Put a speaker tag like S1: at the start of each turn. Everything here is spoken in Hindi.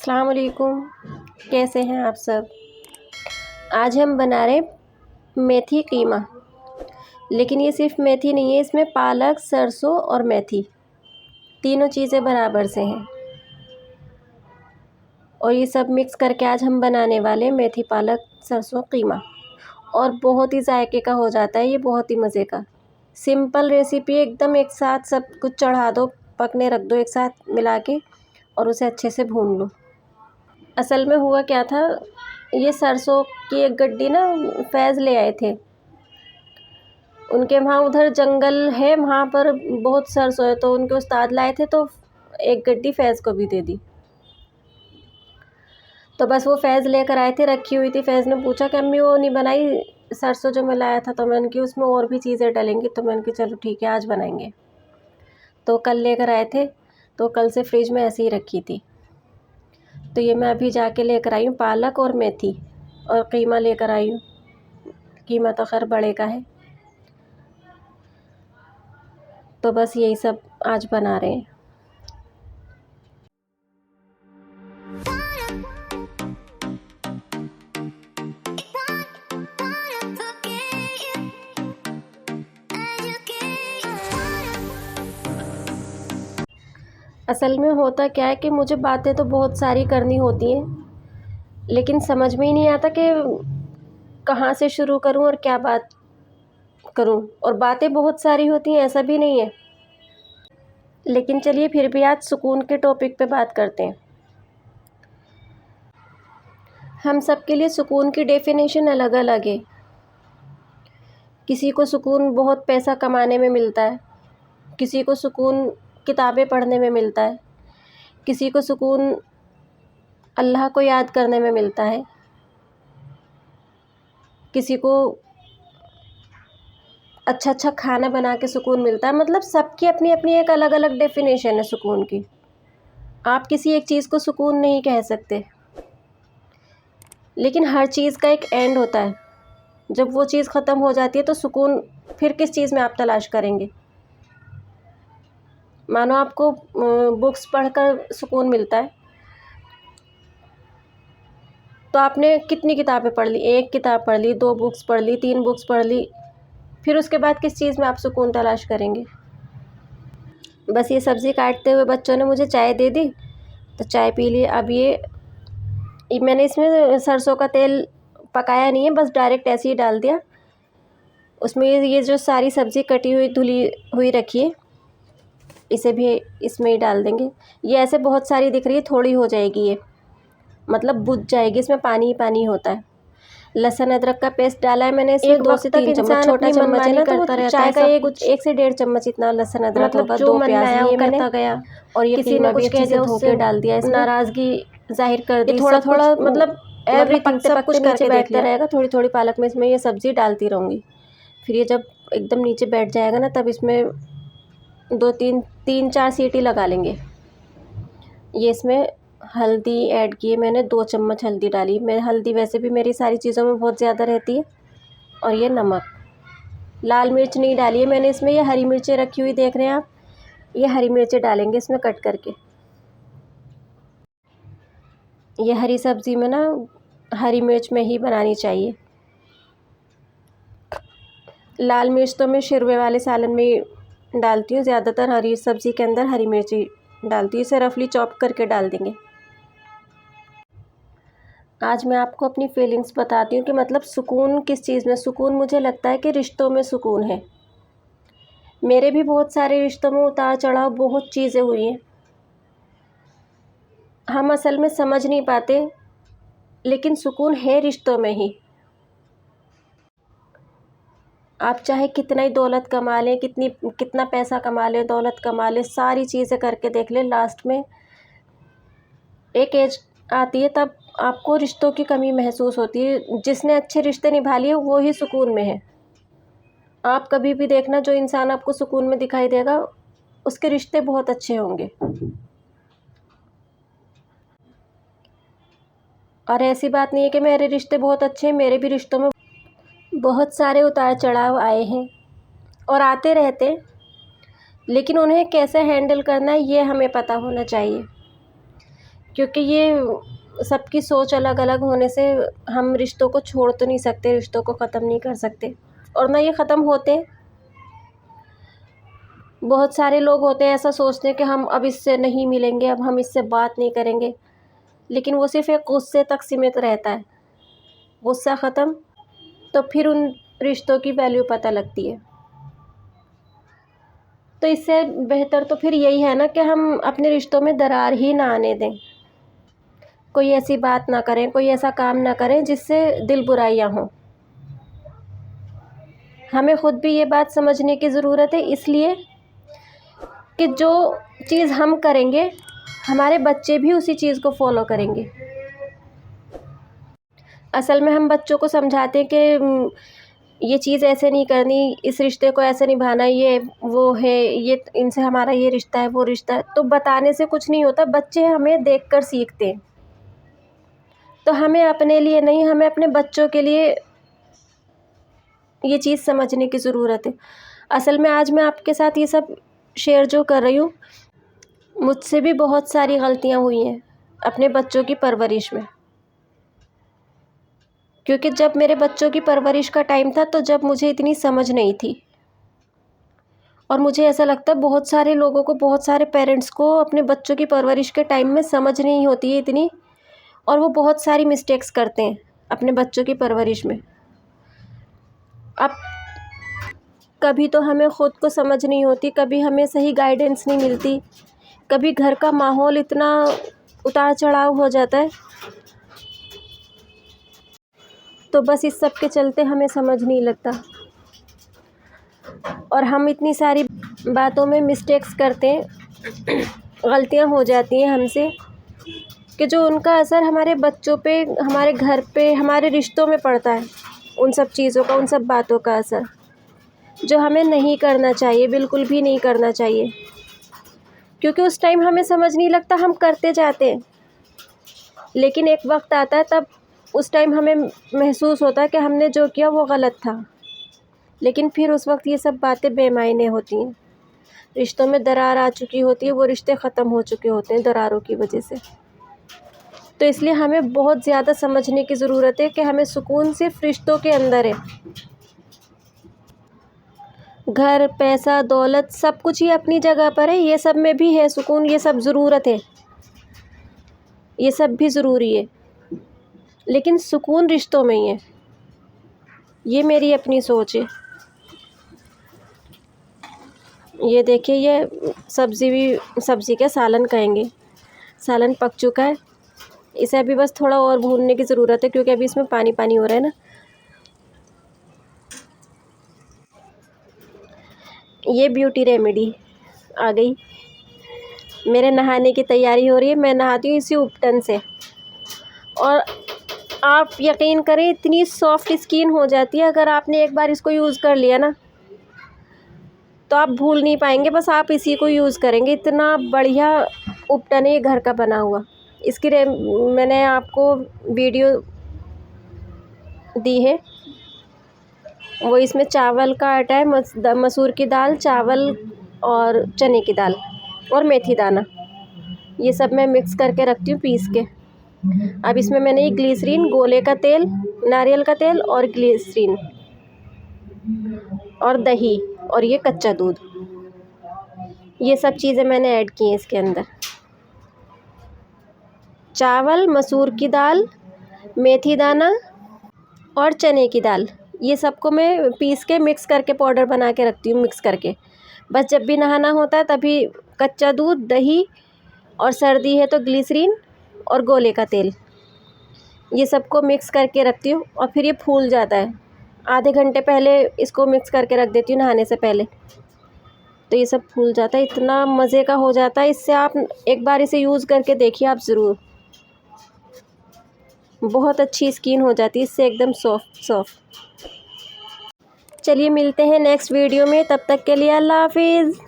S1: अस्सलाम वालेकुम। कैसे हैं आप सब। आज हम बना रहे हैं मेथी कीमा। लेकिन ये सिर्फ मेथी नहीं है, इसमें पालक, सरसों और मेथी तीनों चीज़ें बराबर से हैं। और ये सब मिक्स करके आज हम बनाने वाले हैं मेथी पालक सरसों कीमा। और बहुत ही जायके का हो जाता है ये, बहुत ही मज़े का। सिंपल रेसिपी, एकदम एक साथ सब कुछ चढ़ा दो, पकने रख दो एक साथ मिला के और उसे अच्छे से भून लो। असल में हुआ क्या था, ये सरसों की एक गड्डी ना फैज़ ले आए थे। उनके वहाँ उधर जंगल है, वहाँ पर बहुत सरसों है, तो उनके उस्ताद लाए थे तो एक गड्डी फैज़ को भी दे दी। तो बस वो फैज़ लेकर आए थे, रखी हुई थी। फैज़ ने पूछा कि अम्मी वो नहीं बनाई सरसों जो मैं लाया था, तो मैंने की उसमें और भी चीज़ें डलेंगी, तो मैंने की चलो ठीक है आज बनाएंगे। तो कल लेकर आए थे, तो कल से फ्रिज में ऐसे ही रखी थी। तो ये मैं अभी जाके लेकर आई हूँ पालक और मेथी, और कीमा लेकर आई हूँ। कीमा तो खैर बड़े का है। तो बस यही सब आज बना रहे हैं। असल में होता क्या है कि मुझे बातें तो बहुत सारी करनी होती हैं, लेकिन समझ में ही नहीं आता कि कहाँ से शुरू करूँ और क्या बात करूँ। और बातें बहुत सारी होती हैं, ऐसा भी नहीं है। लेकिन चलिए फिर भी आज सुकून के टॉपिक पे बात करते हैं। हम सब के लिए सुकून की डेफिनेशन अलग अलग है। किसी को सुकून बहुत पैसा कमाने में मिलता है, किसी को सुकून किताबें पढ़ने में मिलता है, किसी को सुकून अल्लाह को याद करने में मिलता है, किसी को अच्छा अच्छा खाना बना के सुकून मिलता है। मतलब सबकी अपनी अपनी एक अलग अलग डेफिनेशन है सुकून की। आप किसी एक चीज़ को सुकून नहीं कह सकते, लेकिन हर चीज़ का एक एंड होता है। जब वो चीज़ ख़त्म हो जाती है तो सुकून फिर किस चीज़ में आप तलाश करेंगे। मानो आपको बुक्स पढ़कर सुकून मिलता है, तो आपने कितनी किताबें पढ़ ली, एक किताब पढ़ ली, 2 बुक्स पढ़ ली, 3 बुक्स पढ़ ली, फिर उसके बाद किस चीज़ में आप सुकून तलाश करेंगे। बस ये सब्ज़ी काटते हुए बच्चों ने मुझे चाय दे दी, तो चाय पी ली। अब ये मैंने इसमें सरसों का तेल पकाया नहीं है, बस डायरेक्ट ऐसे ही डाल दिया। उसमें ये जो सारी सब्ज़ी कटी हुई धुली हुई रखी है, इसे भी इसमें ही डाल देंगे। ये ऐसे बहुत सारी दिख रही है, थोड़ी हो जाएगी ये, मतलब बुझ जाएगी, इसमें पानी ही पानी होता है। लहसुन अदरक का पेस्ट डाला है मैंने इसमें 2 से 3 चम्मच। छोटा चम्मच है ना, तो वो चाय का 1 से 1.5 चम्मच इतना लहसुन अदरक होगा। 2 प्याज लिए मैंने, गया और ये किसी ने कुछ कह दिया धो के डाल दिया, इसमें नाराज़गी जाहिर कर दी। थोड़ा थोड़ा मतलब एवरीथिंग सब कुछ करके बैठता रहेगा। थोड़ी थोड़ी पालक में इसमें ये सब्ज़ी डालती रहूँगी। फिर ये जब एकदम नीचे बैठ जाएगा ना, तब इसमें 3-4 सीटी लगा लेंगे। ये इसमें हल्दी ऐड की है मैंने, 2 चम्मच हल्दी डाली। मैं हल्दी वैसे भी मेरी सारी चीज़ों में बहुत ज़्यादा रहती है। और ये नमक, लाल मिर्च नहीं डाली है मैंने इसमें। ये हरी मिर्चें रखी हुई देख रहे हैं आप, ये हरी मिर्चें डालेंगे इसमें कट करके। ये हरी सब्ज़ी में ना हरी मिर्च में ही बनानी चाहिए। लाल मिर्च तो मैं शिरवे वाले सालन में डालती हूँ ज़्यादातर, हरी सब्ज़ी के अंदर हरी मिर्ची डालती हूँ। इसे रफली चॉप करके डाल देंगे। आज मैं आपको अपनी फीलिंग्स बताती हूँ कि मतलब सुकून किस चीज़ में। सुकून मुझे लगता है कि रिश्तों में सुकून है। मेरे भी बहुत सारे रिश्तों में उतार चढ़ाव, बहुत चीज़ें हुई हैं। हम असल में समझ नहीं पाते, लेकिन सुकून है रिश्तों में ही। आप चाहे कितना ही दौलत कमा लें, कितना पैसा कमा लें, दौलत कमा लें, सारी चीज़ें करके देख लें, लास्ट में एक एज आती है तब आपको रिश्तों की कमी महसूस होती है। जिसने अच्छे रिश्ते निभा लिए वो ही सुकून में है। आप कभी भी देखना, जो इंसान आपको सुकून में दिखाई देगा उसके रिश्ते बहुत अच्छे होंगे। और ऐसी बात नहीं है कि मेरे रिश्ते बहुत अच्छे हैं, मेरे भी रिश्तों में बहुत सारे उतार चढ़ाव आए हैं और आते रहते हैं। लेकिन उन्हें कैसे हैंडल करना है ये हमें पता होना चाहिए। क्योंकि ये सबकी सोच अलग अलग होने से हम रिश्तों को छोड़ तो नहीं सकते, रिश्तों को ख़त्म नहीं कर सकते, और ना ये ख़त्म होते। बहुत सारे लोग होते हैं ऐसा सोचते हैं कि हम अब इससे नहीं मिलेंगे, अब हम इससे बात नहीं करेंगे, लेकिन वो सिर्फ़ एक गुस्से तक सीमित रहता है। गुस्सा ख़त्म तो फिर उन रिश्तों की वैल्यू पता लगती है। तो इससे बेहतर तो फिर यही है ना कि हम अपने रिश्तों में दरार ही ना आने दें, कोई ऐसी बात ना करें, कोई ऐसा काम ना करें जिससे दिल बुराइयाँ हों। हमें ख़ुद भी ये बात समझने की ज़रूरत है, इसलिए कि जो चीज़ हम करेंगे हमारे बच्चे भी उसी चीज़ को फॉलो करेंगे। असल में हम बच्चों को समझाते हैं कि ये चीज़ ऐसे नहीं करनी, इस रिश्ते को ऐसे निभाना, ये वो है, ये इनसे हमारा ये रिश्ता है, वो रिश्ता है, तो बताने से कुछ नहीं होता। बच्चे हमें देखकर सीखते हैं। तो हमें अपने लिए नहीं, हमें अपने बच्चों के लिए ये चीज़ समझने की ज़रूरत है। असल में आज मैं आपके साथ ये सब शेयर जो कर रही हूँ, मुझसे भी बहुत सारी गलतियाँ हुई हैं अपने बच्चों की परवरिश में। क्योंकि जब मेरे बच्चों की परवरिश का टाइम था तो जब मुझे इतनी समझ नहीं थी, और मुझे ऐसा लगता है बहुत सारे लोगों को, बहुत सारे पेरेंट्स को अपने बच्चों की परवरिश के टाइम में समझ नहीं होती है इतनी, और वो बहुत सारी मिस्टेक्स करते हैं अपने बच्चों की परवरिश में। अब कभी तो हमें ख़ुद को समझ नहीं होती, कभी हमें सही गाइडेंस नहीं मिलती, कभी घर का माहौल इतना उतार चढ़ाव हो जाता है, तो बस इस सब के चलते हमें समझ नहीं लगता, और हम इतनी सारी बातों में मिस्टेक्स करते हैं, गलतियां हो जाती हैं हमसे, कि जो उनका असर हमारे बच्चों पे, हमारे घर पे, हमारे रिश्तों में पड़ता है। उन सब चीज़ों का, उन सब बातों का असर जो हमें नहीं करना चाहिए, बिल्कुल भी नहीं करना चाहिए। क्योंकि उस टाइम हमें समझ नहीं लगता, हम करते जाते हैं, लेकिन एक वक्त आता है तब उस टाइम हमें महसूस होता है कि हमने जो किया वो गलत था, लेकिन फिर उस वक्त ये सब बातें बेमायने होती हैं। रिश्तों में दरार आ चुकी होती है, वो रिश्ते ख़त्म हो चुके होते हैं दरारों की वजह से। तो इसलिए हमें बहुत ज़्यादा समझने की ज़रूरत है कि हमें सुकून सिर्फ रिश्तों के अंदर है। घर, पैसा, दौलत सब कुछ ही अपनी जगह पर है, ये सब में भी है सुकून, ये सब ज़रूरत है, ये सब भी ज़रूरी है, लेकिन सुकून रिश्तों में ही है। ये मेरी अपनी सोच है। ये देखिए, ये सब्ज़ी का सालन कहेंगे, सालन पक चुका है। इसे अभी बस थोड़ा और भूनने की ज़रूरत है, क्योंकि अभी इसमें पानी पानी हो रहा है ना। ये ब्यूटी रेमेडी आ गई। मेरे नहाने की तैयारी हो रही है, मैं नहाती हूँ इसी उपटन से, और आप यकीन करें इतनी सॉफ्ट स्किन हो जाती है। अगर आपने एक बार इसको यूज़ कर लिया ना तो आप भूल नहीं पाएंगे, बस आप इसी को यूज़ करेंगे। इतना बढ़िया उपटन है ये, घर का बना हुआ। इसकी मैंने आपको वीडियो दी है, वो इसमें चावल का आटा है, मसूर की दाल, चावल और चने की दाल और मेथी दाना, ये सब मैं मिक्स करके रखती हूँ पीस के। अब इसमें मैंने ये ग्लिसरीन, गोले का तेल, नारियल का तेल और ग्लिसरीन और दही और ये कच्चा दूध, ये सब चीज़ें मैंने ऐड की हैं इसके अंदर। चावल, मसूर की दाल, मेथी दाना और चने की दाल, ये सबको मैं पीस के मिक्स करके पाउडर बना के रखती हूँ, मिक्स करके। बस जब भी नहाना होता है तभी कच्चा दूध, दही, और सर्दी है तो ग्लिसरीन और गोले का तेल, ये सबको मिक्स करके रखती हूँ। और फिर ये फूल जाता है, आधे घंटे पहले इसको मिक्स करके रख देती हूँ नहाने से पहले, तो ये सब फूल जाता है। इतना मज़े का हो जाता है इससे, आप एक बार इसे यूज़ करके देखिए आप ज़रूर। बहुत अच्छी स्किन हो जाती है इससे, एकदम सॉफ्ट। चलिए मिलते हैं नेक्स्ट वीडियो में, तब तक के लिए अल्लाह हाफिज़।